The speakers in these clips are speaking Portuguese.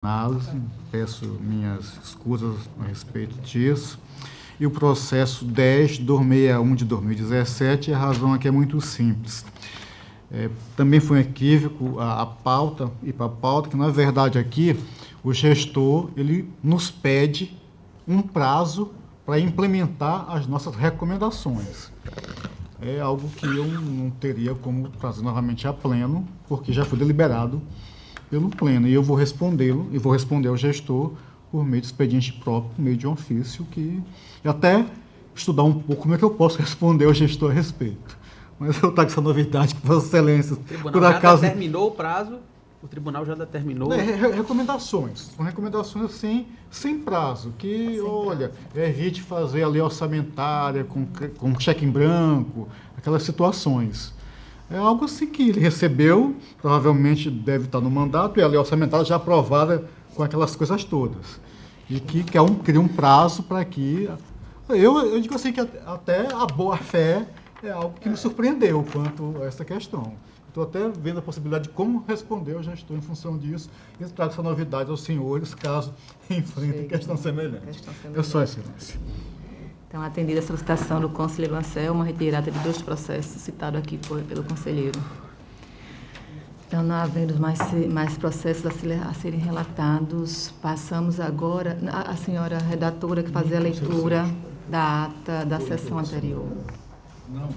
análise, peço minhas escusas a respeito disso. E o processo 10.261 de 2017, a razão aqui é muito simples. Também foi um equívoco a pauta, e para a pauta, que na verdade aqui o gestor ele nos pede um prazo para implementar as nossas recomendações. É algo que eu não teria como trazer novamente a pleno, porque já foi deliberado pelo pleno, e eu vou respondê-lo, e vou responder ao gestor por meio de expediente próprio, por meio de um ofício, e até estudar um pouco como é que eu posso responder ao gestor a respeito. Mas eu estou com essa novidade que Vossa Excelência... O tribunal já determinou o prazo? O tribunal já determinou? Recomendações. São recomendações assim, sem prazo, que, olha, evite fazer a lei orçamentária com cheque em branco, aquelas situações. É algo assim que ele recebeu, provavelmente deve estar no mandato, e a lei orçamentária já aprovada com aquelas coisas todas. E que cria um prazo para que... Eu digo assim que até a boa-fé é algo que me surpreendeu quanto a essa questão. Estou até vendo a possibilidade de como responder ao gestor em função disso e trago essa novidade aos senhores, caso enfrentem questão semelhante. Eu sou excelência. Então, atendida a solicitação do conselheiro Anselmo, retirada de 2 processos citados aqui pelo conselheiro. Então, não havendo mais processos a serem relatados, passamos agora a senhora redatora que fazia a leitura da ata da sessão anterior. Não.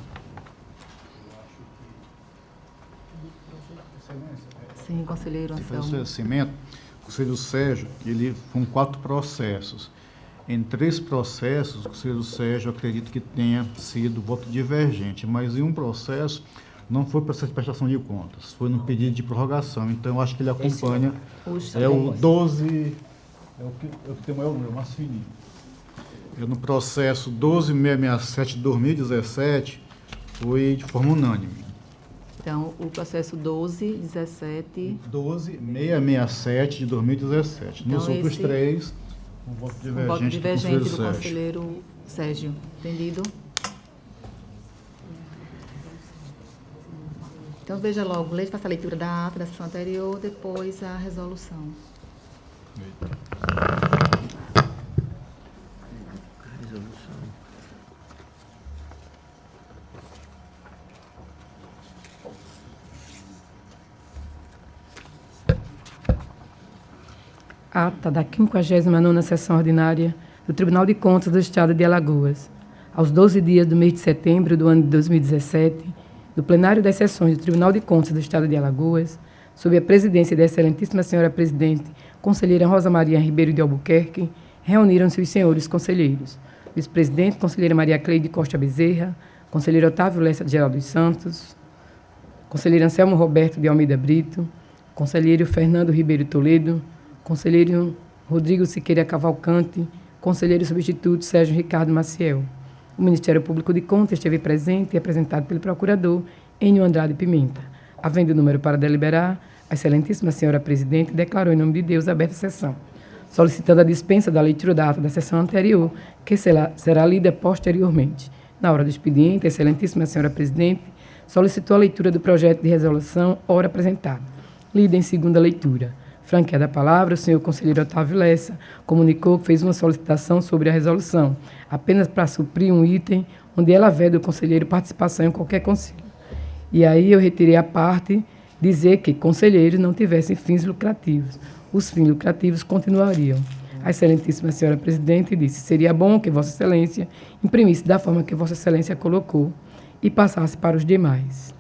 Sim, conselheiro Anselmo. O conselheiro Sérgio, ele foram 4 processos. Em 3 processos, o conselheiro Sérgio, eu acredito que tenha sido voto divergente, mas em um processo não foi para prestação de contas, foi no pedido de prorrogação. Então, eu acho que ele acompanha. É o 12, é o que tem o maior número, mais fininho. No processo 12.667 de 2017, foi de forma unânime. Então, o processo 12.667 de 2017. Nos então, outros 3, um voto divergente do conselheiro Sérgio. Entendido? Então, veja logo, leia, faça a leitura da ata da sessão anterior, depois a resolução. Ata da 59ª sessão ordinária do Tribunal de Contas do Estado de Alagoas. Aos 12 dias do mês de setembro do ano de 2017, do plenário das sessões do Tribunal de Contas do Estado de Alagoas, sob a presidência da excelentíssima senhora presidente, conselheira Rosa Maria Ribeiro de Albuquerque, reuniram-se os senhores conselheiros: vice-presidente, conselheira Maria Cleide Costa Bezerra, conselheiro Otávio Lessa Geraldo dos Santos, conselheiro Anselmo Roberto de Almeida Brito, conselheiro Fernando Ribeiro Toledo, conselheiro Rodrigo Siqueira Cavalcante, conselheiro substituto Sérgio Ricardo Maciel. O Ministério Público de Contas esteve presente e apresentado pelo procurador Enio Andrade Pimenta. Havendo número para deliberar, a excelentíssima senhora presidente declarou em nome de Deus aberta a sessão, solicitando a dispensa da leitura da ata da sessão anterior, que será lida posteriormente. Na hora do expediente, a excelentíssima senhora presidente solicitou a leitura do projeto de resolução ora apresentado, lida em segunda leitura. Franqueada a palavra, o senhor conselheiro Otávio Lessa comunicou que fez uma solicitação sobre a resolução, apenas para suprir um item onde ela veda do conselheiro participação em qualquer conselho. E aí eu retirei a parte dizer que conselheiros não tivessem fins lucrativos. Os fins lucrativos continuariam. A excelentíssima senhora presidente disse: seria bom que Vossa Excelência imprimisse da forma que Vossa Excelência colocou e passasse para os demais.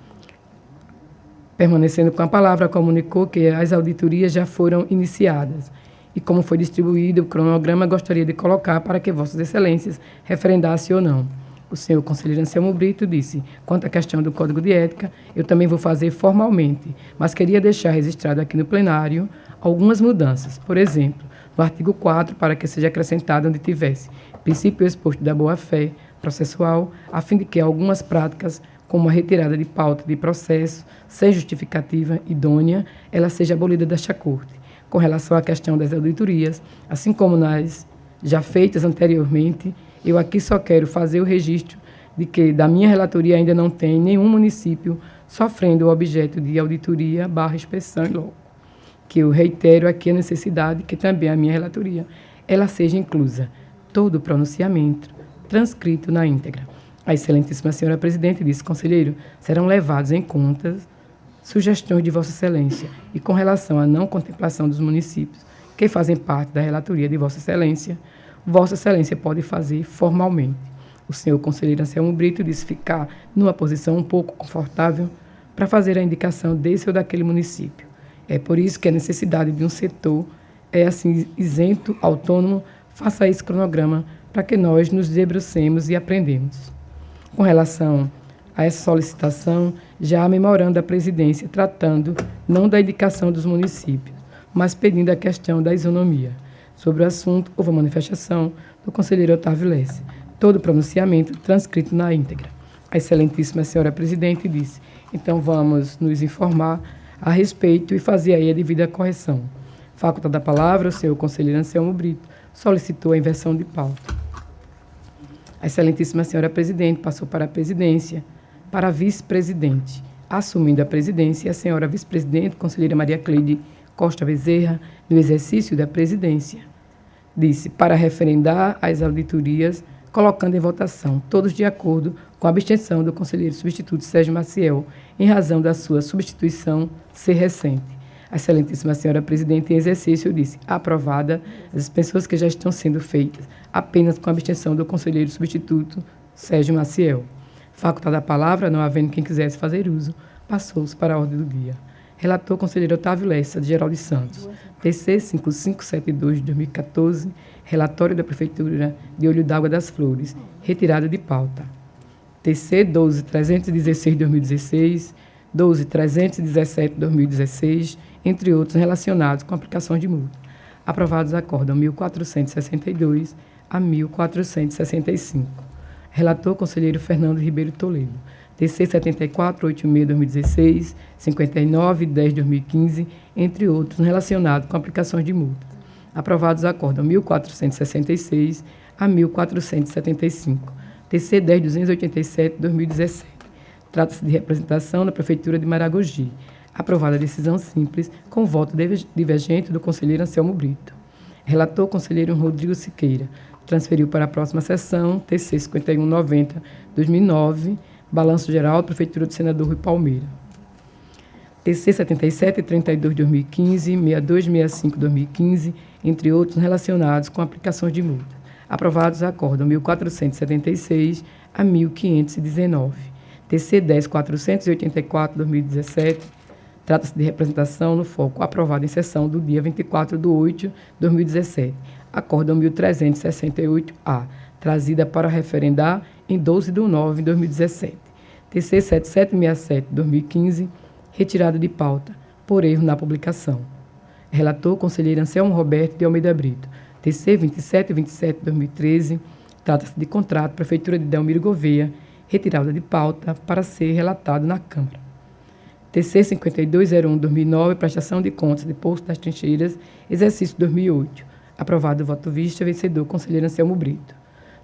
Permanecendo com a palavra, comunicou que as auditorias já foram iniciadas e, como foi distribuído o cronograma, gostaria de colocar para que Vossas Excelências referendassem ou não. O senhor conselheiro Anselmo Brito disse: quanto à questão do Código de Ética, eu também vou fazer formalmente, mas queria deixar registrado aqui no plenário algumas mudanças. Por exemplo, no artigo 4, para que seja acrescentado onde tivesse princípio exposto da boa-fé processual, a fim de que algumas práticas, como a retirada de pauta de processo, sem justificativa idônea, ela seja abolida desta Corte. Com relação à questão das auditorias, assim como nas já feitas anteriormente, eu aqui só quero fazer o registro de que, da minha relatoria, ainda não tem nenhum município sofrendo o objeto de auditoria / inspeção em loco. que eu reitero aqui a necessidade que também a minha relatoria ela seja inclusa. Todo o pronunciamento transcrito na íntegra. A excelentíssima senhora presidente disse, conselheiro, serão levados em conta sugestões de Vossa Excelência e com relação à não contemplação dos municípios que fazem parte da relatoria de Vossa Excelência pode fazer formalmente. O senhor conselheiro Anselmo Brito disse ficar numa posição um pouco confortável para fazer a indicação desse ou daquele município. É por isso que a necessidade de um setor assim isento, autônomo, faça esse cronograma para que nós nos debrucemos e aprendemos. Com relação a essa solicitação, já há memorando da presidência tratando não da indicação dos municípios, mas pedindo a questão da isonomia. Sobre o assunto, houve a manifestação do conselheiro Otávio Lesse. Todo o pronunciamento transcrito na íntegra. A excelentíssima senhora presidente disse, então vamos nos informar a respeito e fazer aí a devida correção. Facultada a palavra, o senhor conselheiro Anselmo Brito solicitou a inversão de pauta. A excelentíssima senhora presidente passou para a presidência, para a vice-presidente. Assumindo a presidência, a senhora vice-presidente, conselheira Maria Cleide Costa Bezerra, no exercício da presidência, disse para referendar as auditorias, colocando em votação, todos de acordo com a abstenção do conselheiro substituto Sérgio Maciel, em razão da sua substituição ser recente. A excelentíssima senhora presidente em exercício disse, aprovada as suspensões que já estão sendo feitas, apenas com a abstenção do conselheiro substituto Sérgio Maciel. Facultada a palavra, não havendo quem quisesse fazer uso, passou-se para a ordem do dia. Relator conselheiro Otávio Lessa, de Geraldo Santos. TC 5572 de 2014, relatório da Prefeitura de Olho d'Água das Flores, retirada de pauta. TC 12316 de 2016, 12317 de 2016, entre outros relacionados com aplicações de multa. Aprovados acórdão 1462 a 1465. Relator conselheiro Fernando Ribeiro Toledo. TC 7486-2016, 5910-2015, entre outros, relacionados com aplicações de multas. Aprovados acórdão 1466 a 1475. TC 10287-2017. Trata-se de representação na Prefeitura de Maragogi. Aprovada a decisão simples, com voto divergente do conselheiro Anselmo Brito. Relator conselheiro Rodrigo Siqueira. Transferiu para a próxima sessão, TC 5190-2009, Balanço Geral da Prefeitura do Senador Rui Palmeira. TC 7732 de 2015, 6265 de 2015, entre outros relacionados com aplicações de multa. Aprovados acórdão 1476 a 1519. TC 10484 de 2017, trata-se de representação no foco, aprovado em sessão do dia 24 de 8 de 2017. Acórdão 1368-A, trazida para referendar em 12 de 9 de 2017. TC 7767 de 2015, retirada de pauta, por erro na publicação. Relator, conselheiro Anselmo Roberto de Almeida Brito. TC 2727 de 2013, trata-se de contrato Prefeitura de Delmiro Gouveia, retirada de pauta para ser relatado na Câmara. TC 5201 de 2009, prestação de contas de Poço das Trincheiras, exercício 2008. Aprovado o voto vista, vencedor, conselheiro Anselmo Brito.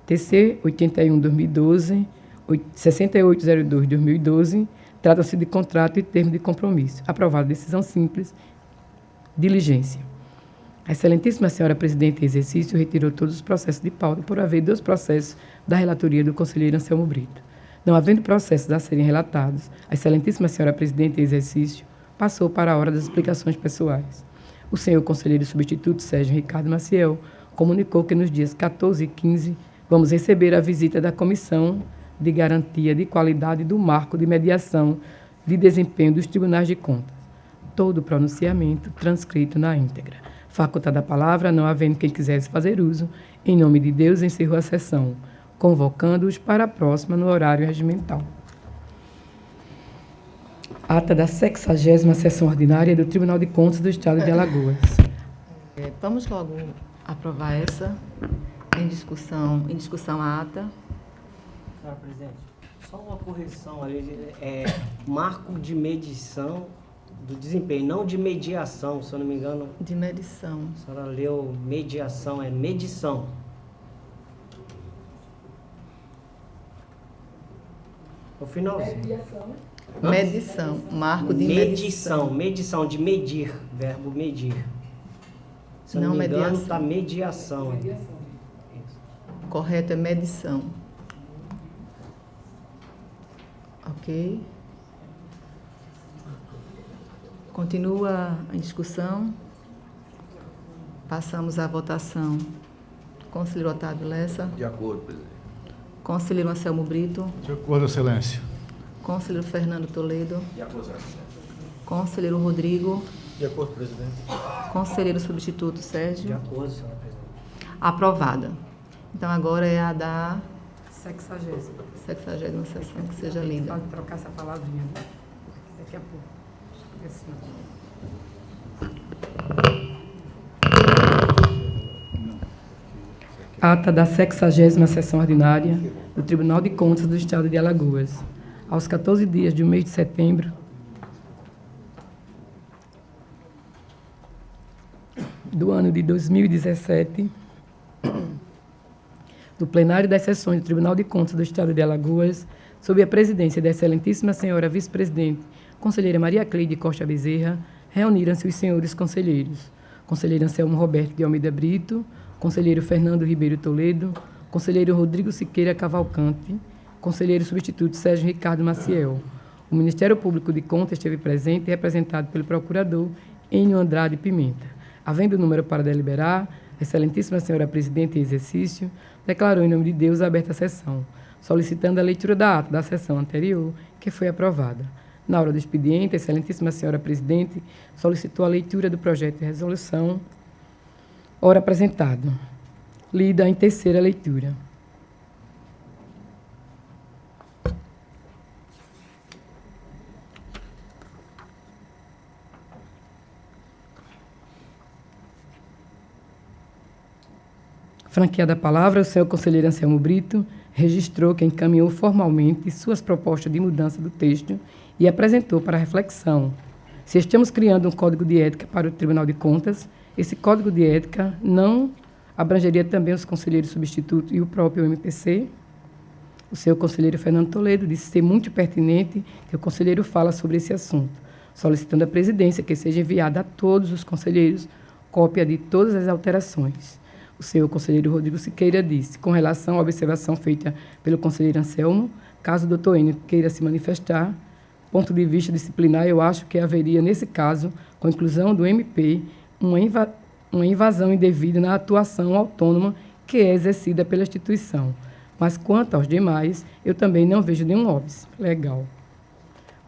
TC 81 de 2012, 6802 de 2012, trata-se de contrato e termo de compromisso. Aprovado decisão simples, diligência. A excelentíssima senhora presidente em exercício retirou todos os processos de pauta por haver 2 processos da relatoria do conselheiro Anselmo Brito. Não havendo processos a serem relatados, a excelentíssima senhora presidente em exercício passou para a hora das explicações pessoais. O senhor conselheiro substituto Sérgio Ricardo Maciel comunicou que nos dias 14 e 15 vamos receber a visita da Comissão de Garantia de Qualidade do Marco de Mediação de Desempenho dos Tribunais de Contas. Todo o pronunciamento transcrito na íntegra. Facultada a palavra, não havendo quem quisesse fazer uso, em nome de Deus encerrou a sessão, convocando-os para a próxima no horário regimental. Ata da 60ª Sessão Ordinária do Tribunal de Contas do Estado de Alagoas. Vamos logo aprovar essa em discussão a ata. Senhora presidente, só uma correção ali, marco de medição do desempenho, não de mediação, se eu não me engano. De medição. A senhora leu mediação, é medição. O finalzinho. Medição. Marco de medição. Medição de medir. Verbo medir. Se eu não Não me engano, mediação. está mediação. Correto é medição. Ok. Continua a discussão. Passamos à votação. Conselheiro Otávio Lessa. De acordo, presidente. Conselheiro Anselmo Brito. De acordo, excelência. Conselheiro Fernando Toledo. De acordo, excelência. Conselheiro Rodrigo. De acordo, presidente. Conselheiro Substituto De Sérgio. acordo, senhora presidente. Aprovada. Então agora é a da 60ª. 60ª sessão, que seja lida. Pode trocar essa palavrinha, né? Daqui a pouco. Assim. Ata da 60ª sessão ordinária do Tribunal de Contas do Estado de Alagoas. Aos 14 dias do mês de setembro do ano de 2017, do plenário das sessões do Tribunal de Contas do Estado de Alagoas, sob a presidência da excelentíssima senhora vice-presidente, conselheira Maria Cleide Costa Bezerra, reuniram-se os senhores conselheiros: conselheiro Anselmo Roberto de Almeida Brito, conselheiro Fernando Ribeiro Toledo, conselheiro Rodrigo Siqueira Cavalcante, conselheiro substituto Sérgio Ricardo Maciel. O Ministério Público de Contas esteve presente e representado pelo procurador Enio Andrade Pimenta. Havendo número para deliberar, a excelentíssima senhora presidente em exercício declarou em nome de Deus aberta a sessão, solicitando a leitura da ata da sessão anterior, que foi aprovada. Na hora do expediente, a excelentíssima senhora presidente solicitou a leitura do projeto de resolução ora apresentado, lida em terceira leitura. Franqueada a palavra, o senhor conselheiro Anselmo Brito registrou que encaminhou formalmente suas propostas de mudança do texto e apresentou para reflexão. Se estamos criando um código de ética para o Tribunal de Contas, esse código de ética não abrangeria também os conselheiros substitutos e o próprio MPC? O senhor conselheiro Fernando Toledo disse ser muito pertinente que o conselheiro fala sobre esse assunto, solicitando à presidência que seja enviada a todos os conselheiros cópia de todas as alterações. O senhor conselheiro Rodrigo Siqueira disse, com relação à observação feita pelo conselheiro Anselmo, caso o doutor Enio queira se manifestar, ponto de vista disciplinar, eu acho que haveria, nesse caso, com a inclusão do MP, uma invasão indevida na atuação autônoma que é exercida pela instituição. Mas, quanto aos demais, eu também não vejo nenhum óbice legal.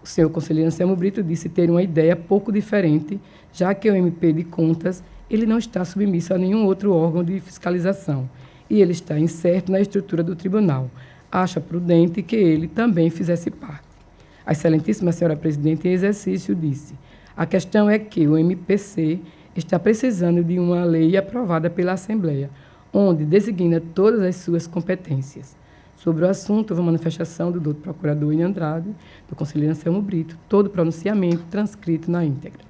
O senhor conselheiro Anselmo Brito disse ter uma ideia pouco diferente, já que o MP de Contas ele não está submisso a nenhum outro órgão de fiscalização e ele está incerto na estrutura do tribunal. Acha prudente que ele também fizesse parte. A excelentíssima senhora presidente em exercício disse: a questão é que o MPC está precisando de uma lei aprovada pela Assembleia, onde designa todas as suas competências. Sobre o assunto, houve uma manifestação do doutor procurador Enio Andrade, do conselheiro Anselmo Brito, todo o pronunciamento transcrito na íntegra.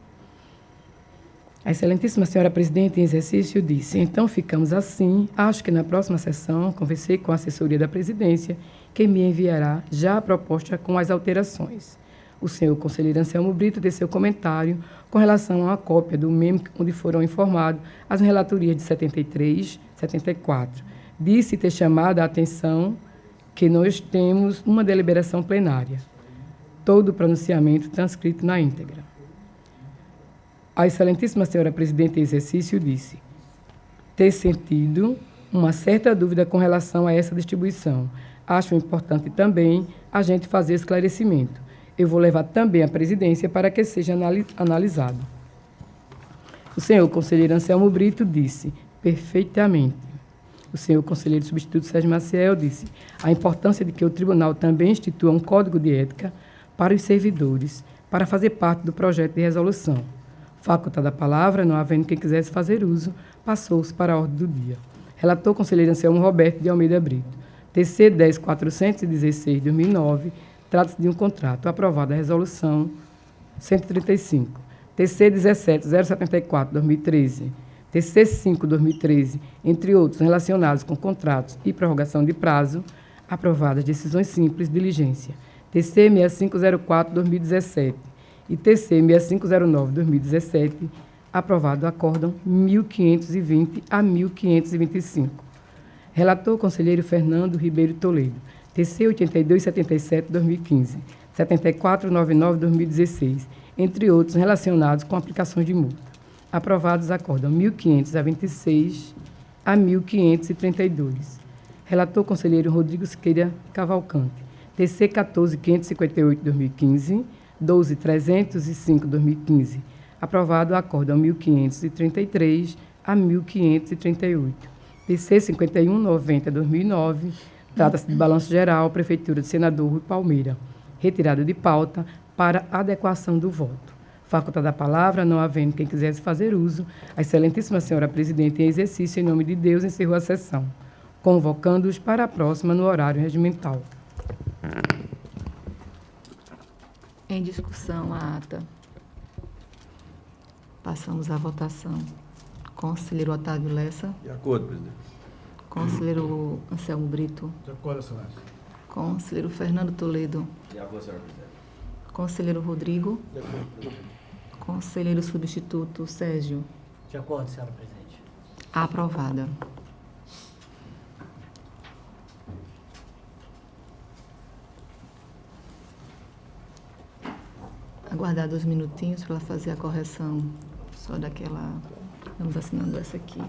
A excelentíssima senhora presidente em exercício disse: então ficamos assim, acho que na próxima sessão conversei com a assessoria da presidência, que me enviará já a proposta com as alterações. O senhor conselheiro Anselmo Brito teceu comentário com relação a uma cópia do MEM, onde foram informados as relatorias de 73, 74. Disse ter chamado a atenção que nós temos uma deliberação plenária. Todo o pronunciamento transcrito na íntegra. A excelentíssima senhora presidente em exercício disse ter sentido uma certa dúvida com relação a essa distribuição. Acho importante também a gente fazer esclarecimento. Eu vou levar também à presidência para que seja analisado. O senhor conselheiro Anselmo Brito disse perfeitamente. O senhor conselheiro substituto Sérgio Maciel disse a importância de que o tribunal também institua um código de ética para os servidores, para fazer parte do projeto de resolução. Facultada a palavra, não havendo quem quisesse fazer uso, passou-se para a ordem do dia. Relator conselheiro Anselmo Roberto de Almeida Brito. TC 10.416/2009, trata-se de um contrato. Aprovada a resolução 135. TC 17.074/2013. TC 5/2013, entre outros relacionados com contratos e prorrogação de prazo. Aprovadas decisões simples de diligência. TC 6504/2017 e TC 6509/2017, aprovado acórdão 1520 a 1525. Relator, conselheiro Fernando Ribeiro Toledo. TC 8277/2015, 7499/2016, entre outros relacionados com aplicações de multa. Aprovados acórdão 1526 a 1532. Relator, conselheiro Rodrigo Siqueira Cavalcante. TC 14558/2015, 12305/2015. Aprovado acórdão 1533 a 1538. TC 5190/2009, trata-se de balanço geral, Prefeitura de Senador Rui Palmeira. Retirada de pauta para adequação do voto. Facultada a palavra, não havendo quem quisesse fazer uso, a excelentíssima senhora presidente em exercício, em nome de Deus, encerrou a sessão, convocando-os para a próxima no horário regimental. Em discussão, a ata. Passamos à votação. Conselheiro Otávio Lessa. De acordo, presidente. Conselheiro Anselmo Brito. De acordo, excelência. Conselheiro Fernando Toledo. De acordo, senhora presidente. Conselheiro Rodrigo. De acordo, presidente. Conselheiro Substituto Sérgio. De acordo, senhora presidente. Aprovada. Aguardar 2 minutinhos para ela fazer a correção só daquela. Vamos assinando essa aqui.